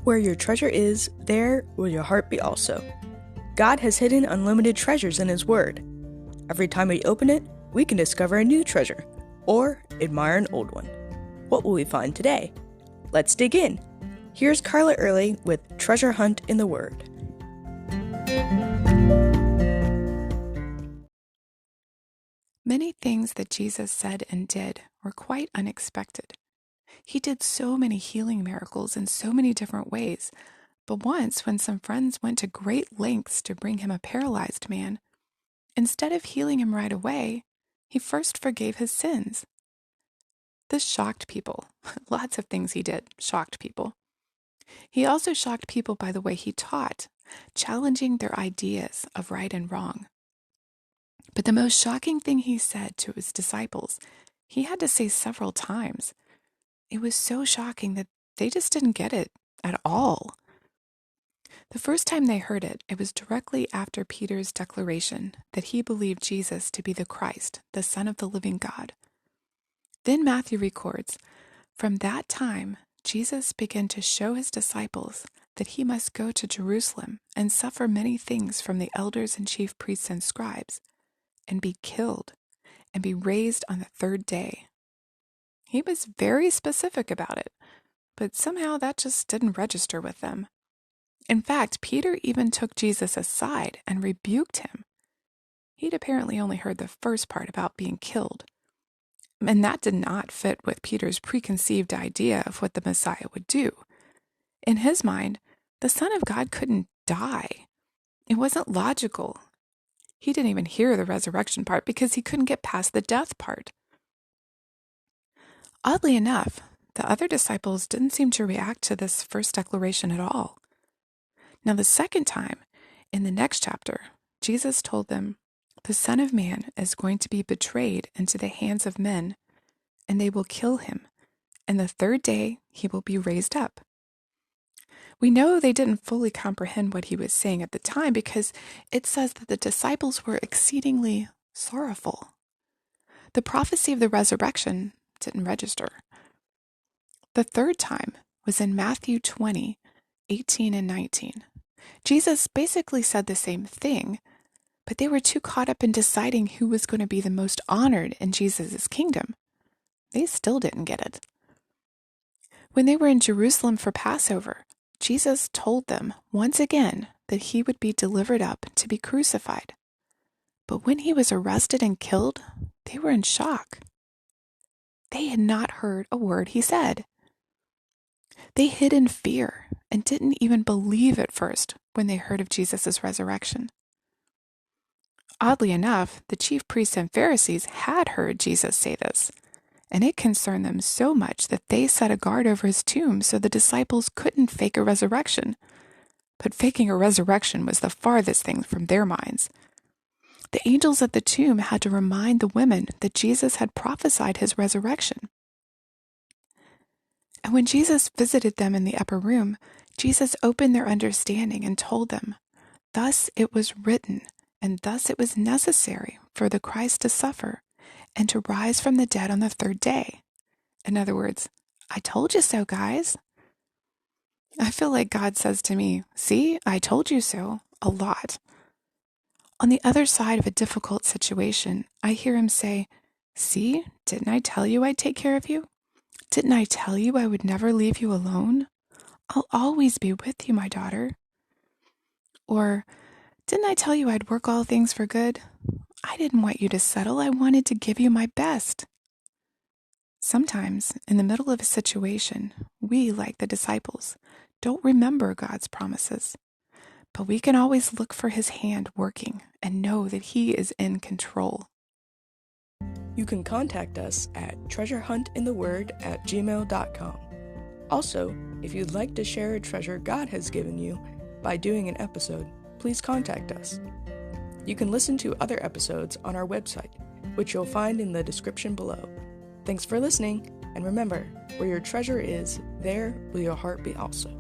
Where your treasure is, there will your heart be also. God has hidden unlimited treasures in His Word. Every time we open it, we can discover a new treasure, or admire an old one. What will we find today? Let's dig in. Here's Carla Early with Treasure Hunt in the Word. Many things that Jesus said and did were quite unexpected. He did so many healing miracles in so many different ways, but once when some friends went to great lengths to bring him a paralyzed man, instead of healing him right away, he first forgave his sins. This shocked people. Lots of things he did shocked people. He also shocked people by the way he taught, challenging their ideas of right and wrong. But the most shocking thing he said to his disciples, he had to say several times. It was so shocking that they just didn't get it at all. The first time they heard it, it was directly after Peter's declaration that he believed Jesus to be the Christ, the Son of the living God. Then Matthew records, from that time, Jesus began to show his disciples that he must go to Jerusalem and suffer many things from the elders and chief priests and scribes, and be killed, and be raised on the third day. He was very specific about it, but somehow that just didn't register with them. In fact, Peter even took Jesus aside and rebuked him. He'd apparently only heard the first part about being killed, and that did not fit with Peter's preconceived idea of what the Messiah would do. In his mind, the Son of God couldn't die. It wasn't logical. He didn't even hear the resurrection part because he couldn't get past the death part. Oddly enough, the other disciples didn't seem to react to this first declaration at all. Now, the second time, in the next chapter, Jesus told them, the Son of Man is going to be betrayed into the hands of men, and they will kill him, and the third day he will be raised up. We know they didn't fully comprehend what he was saying at the time because it says that the disciples were exceedingly sorrowful. The prophecy of the resurrection didn't register. The third time was in Matthew 20:18 and 19. Jesus basically said the same thing, but they were too caught up in deciding who was going to be the most honored in Jesus' kingdom. They still didn't get it. When they were in Jerusalem for Passover, Jesus told them once again that he would be delivered up to be crucified. But when he was arrested and killed, they were in shock. They had not heard a word he said. They hid in fear and didn't even believe at first when they heard of Jesus' resurrection. Oddly enough, the chief priests and Pharisees had heard Jesus say this, and it concerned them so much that they set a guard over his tomb so the disciples couldn't fake a resurrection. But faking a resurrection was the farthest thing from their minds. The angels at the tomb had to remind the women that Jesus had prophesied his resurrection. And when Jesus visited them in the upper room, Jesus opened their understanding and told them, thus it was written, and thus it was necessary for the Christ to suffer and to rise from the dead on the third day. In other words, I told you so, guys. I feel like God says to me, see, I told you so, a lot. On the other side of a difficult situation, I hear him say, see, didn't I tell you I'd take care of you? Didn't I tell you I would never leave you alone? I'll always be with you, my daughter. Or, didn't I tell you I'd work all things for good? I didn't want you to settle. I wanted to give you my best. Sometimes, in the middle of a situation, we, like the disciples, don't remember God's promises. But we can always look for his hand working and know that he is in control. You can contact us at treasurehuntintheword@gmail.com. Also, if you'd like to share a treasure God has given you by doing an episode, please contact us. You can listen to other episodes on our website, which you'll find in the description below. Thanks for listening, and remember, where your treasure is, there will your heart be also.